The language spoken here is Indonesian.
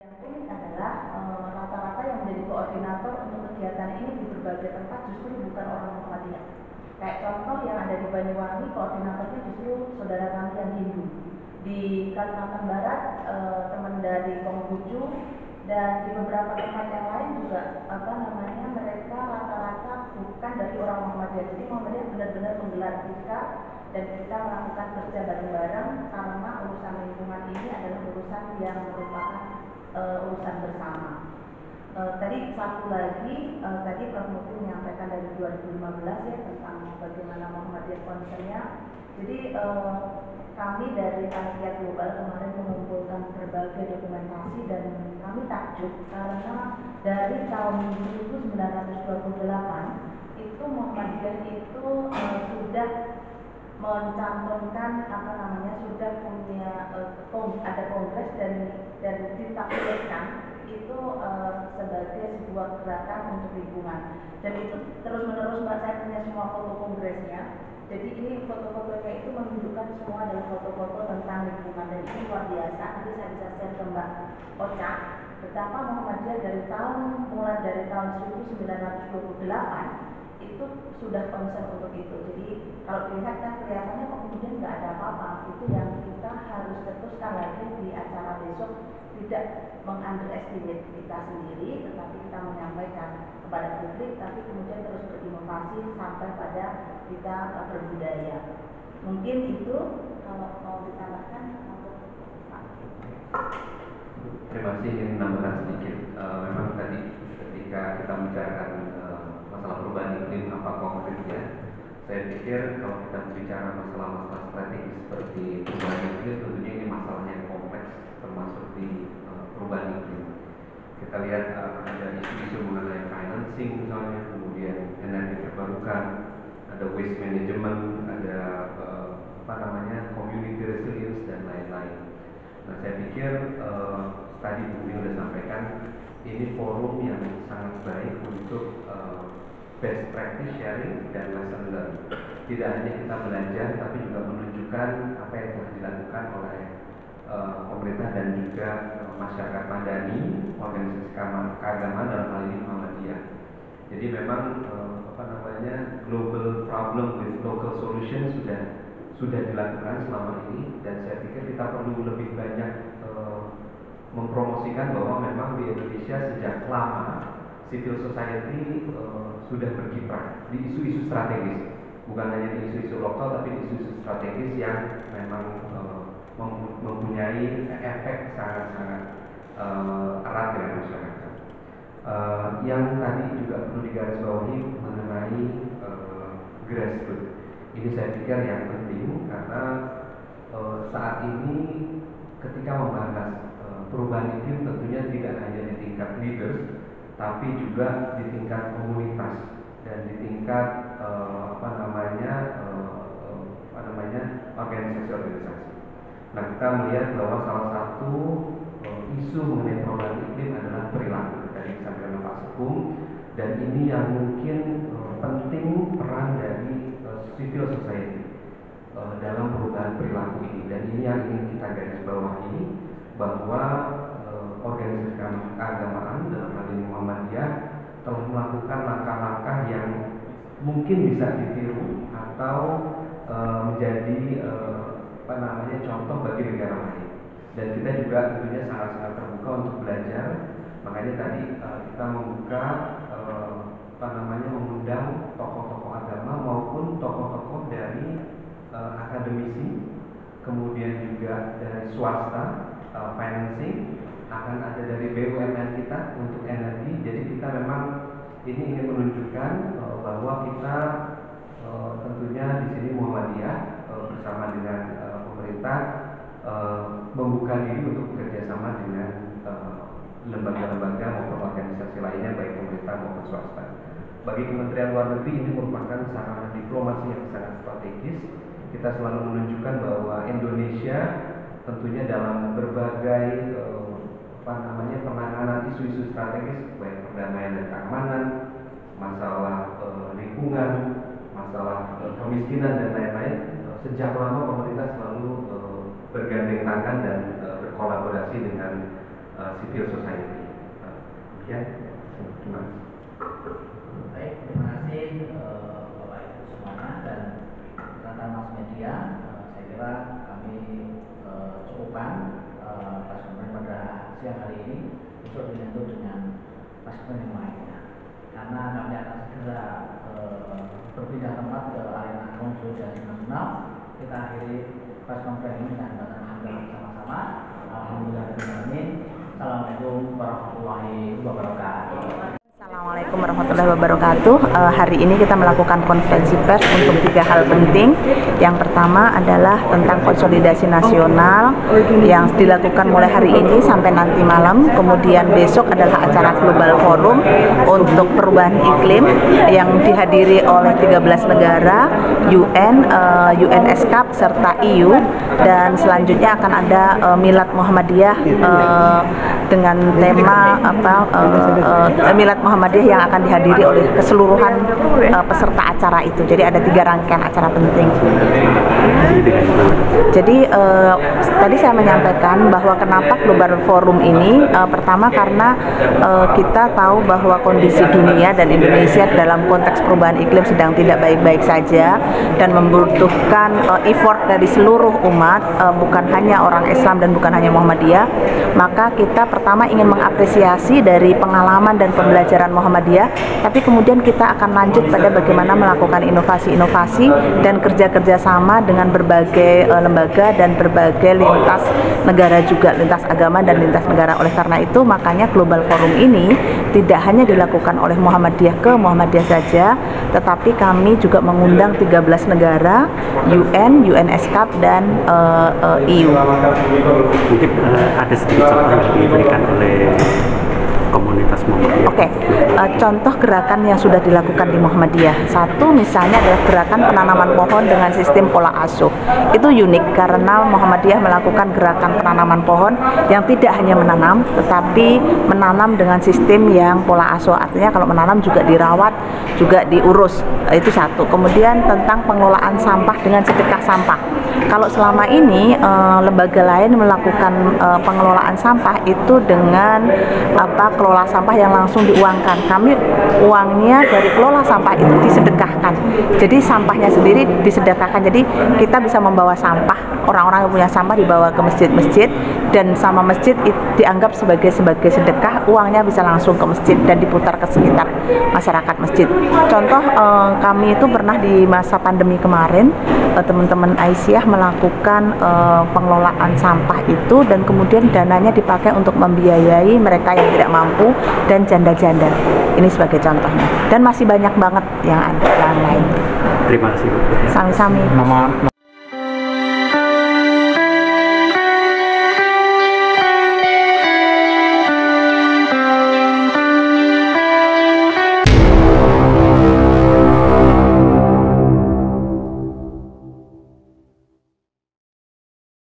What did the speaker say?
Yang unik adalah rata-rata yang menjadi koordinator untuk kegiatan ini di berbagai tempat justru bukan orang Muhammadiyah. Kayak contoh yang ada di Banyuwangi, koordinatornya justru saudara kami yang Hindu. Di Kalimantan Barat, teman dari Konghucu, dan di beberapa tempat yang lain juga mereka rata-rata bukan dari orang Muhammadiyah. Jadi Muhammadiyah benar-benar menggelar kita dan kita melakukan kerja bareng-bareng karena urusan lingkungan ini adalah urusan yang merupakan urusan bersama. Tadi satu lagi, tadi Prof. Mufti menyampaikan dari 2015 ya tentang bagaimana Muhammadiyah concernnya. Jadi kami dari Panitia Global kemarin mengumpulkan berbagai dokumentasi dan kami takjub karena dari tahun 1928 itu Muhammadiyah itu sudah mencantumkan sudah punya ada kongres dan ditampilkan itu sebagai sebuah gerakan untuk lingkungan, dan itu terus menerus Mbak, saya punya semua foto kongresnya. Jadi ini foto-fotonya itu menunjukkan semua adalah foto-foto tentang lingkungan, dan ini luar biasa. Nanti saya bisa share ke Mbak Ocha betapa Muhammadiyah mulai dari tahun 1928 itu sudah concern untuk itu. Jadi kalau dilihat kan kelihatannya kok kemudian nggak ada apa-apa. Itu yang kita harus teruskan lagi di acara besok, tidak mengunderestimate kita sendiri, tetapi kita menyampaikan kepada publik, tapi kemudian terus berinovasi sampai pada kita berbudaya. Mungkin itu kalau mau ditambahkan. Terima kasih, ingin menambahkan sedikit. Memang tadi ketika kita membicarakan masalah perubahan iklim apa konkretnya, saya pikir kalau kita bicara masalah-masalah strategis seperti perubahan iklim, tentunya ini masalah yang kompleks, termasuk di perubahan iklim. Kita lihat ada isu-isu mengenai financing misalnya, kemudian energi terbarukan, ada waste management, ada community resilience dan lain-lain. Nah, saya pikir tadi Bu sudah sampaikan, ini forum yang sangat baik untuk best practice sharing dan lesson learned. Tidak hanya kita belajar, tapi juga menunjukkan apa yang telah dilakukan oleh pemerintah dan juga masyarakat madani, organisasi keagamaan dalam hal ini Muhammadiyah. Jadi memang global problem with local solution sudah dilakukan selama ini, dan saya pikir kita perlu lebih banyak mempromosikan bahwa memang di Indonesia sejak lama civil society sudah berkiprah di isu-isu strategis, bukan hanya di isu-isu lokal tapi di isu-isu strategis yang memang mempunyai efek sangat-sangat erat dengan masyarakat. Yang tadi juga perlu digarisbawahi mengenai grassroots. Ini saya pikir yang penting karena saat ini ketika membahas perubahan iklim tentunya tidak hanya di tingkat leaders, tapi juga di tingkat komunitas dan di tingkat organisasi-organisasi. Nah, kita melihat bahwa salah satu isu mengenai perubahan iklim adalah perilaku. Tadi disampaikan Pak Sekung, dan ini yang mungkin penting peran dari civil society dalam perubahan perilaku ini, dan ini yang ingin kita garis bawahi bahwa organisasi keagamaan dalam hal ini Muhammadiyah telah melakukan langkah-langkah yang mungkin bisa ditiru atau menjadi contoh bagi negara lain, dan kita juga tentunya sangat-sangat terbuka untuk belajar. Makanya tadi kita membuka mengundang tokoh-tokoh agama maupun tokoh-tokoh dari akademisi, kemudian juga dari swasta, financing, akan ada dari BUMN kita untuk energi. Jadi kita memang ini ingin menunjukkan bahwa kita tentunya di sini Muhammadiyah bersama dengan pemerintah membuka diri untuk bekerjasama dengan lembaga-lembaga maupun organisasi lainnya, baik pemerintah maupun swasta. Bagi Kementerian Luar Negeri ini merupakan sarana diplomasi yang sangat strategis. Kita selalu menunjukkan bahwa Indonesia tentunya dalam berbagai penanganan isu-isu strategis, baik perdamaian dan keamanan, masalah lingkungan, masalah kemiskinan dan lain-lain, sejak lama pemerintah selalu bergandeng tangan dan berkolaborasi dengan civil society. Ya, terima kasih. Baik, terima kasih Bapak Ibu semuanya dan rekan mas media. Saya kira kami cukupkan pasangan pada siang hari ini untuk dilanjut dengan pasangan yang lainnya. Karena kami akan segera berpindah tempat ke arena konsolidasi nasional. Kita akhiri press conference ini dengan baca hamdalah bersama-sama. Alhamdulillah. Assalamualaikum warahmatullahi wabarakatuh. Assalamualaikum warahmatullahi wabarakatuh. Hari ini kita melakukan konferensi pers untuk 3 hal penting. Yang pertama adalah tentang konsolidasi nasional yang dilakukan mulai hari ini sampai nanti malam. Kemudian besok adalah acara Global Forum untuk perubahan iklim yang dihadiri oleh 13 negara, UN, UNESCAP serta EU, dan selanjutnya akan ada Milad Muhammadiyah dengan tema Milad Muhammadiyah yang akan dihadiri oleh keseluruhan peserta acara itu. Jadi ada 3 rangkaian acara penting. Jadi tadi saya menyampaikan bahwa kenapa Global Forum ini, pertama karena kita tahu bahwa kondisi dunia dan Indonesia dalam konteks perubahan iklim sedang tidak baik-baik saja dan membutuhkan effort dari seluruh umat, bukan hanya orang Islam dan bukan hanya Muhammadiyah. Maka kita pertama ingin mengapresiasi dari pengalaman dan pembelajaran Muhammadiyah, tapi kemudian kita akan lanjut pada bagaimana melakukan inovasi-inovasi dan kerja-kerja sama dengan berbagai lembaga dan berbagai lintas negara juga, lintas agama dan lintas negara. Oleh karena itu, makanya Global Forum ini tidak hanya dilakukan oleh Muhammadiyah ke Muhammadiyah saja, tetapi kami juga mengundang 13 negara, UN, UNESCAP dan EU. Mungkin ada sedikit contoh yang diberikan oleh komunitas Muhammadiyah. Oke, contoh gerakan yang sudah dilakukan di Muhammadiyah. Satu misalnya adalah gerakan penanaman pohon dengan sistem pola asuh. Itu unik karena Muhammadiyah melakukan gerakan penanaman pohon yang tidak hanya menanam, tetapi menanam dengan sistem yang pola asuh. Artinya kalau menanam juga dirawat, juga diurus. Itu satu. Kemudian tentang pengelolaan sampah dengan sedekah sampah. Kalau selama ini lembaga lain melakukan pengelolaan sampah itu dengan kelola sampah yang langsung diuangkan. Kami uangnya dari kelola sampah itu disedekahkan. Jadi sampahnya sendiri disedekahkan. Jadi kita bisa membawa sampah, orang-orang yang punya sampah dibawa ke masjid-masjid dan sama masjid dianggap sebagai sedekah, uangnya bisa langsung ke masjid dan diputar ke sekitar masyarakat masjid. Contoh kami itu pernah di masa pandemi kemarin, teman-teman Aisyah melakukan pengelolaan sampah itu dan kemudian dananya dipakai untuk membiayai mereka yang tidak mampu dan janda-janda. Ini sebagai contohnya. Dan masih banyak banget yang ada yang lain. Terima kasih. Sami-sami.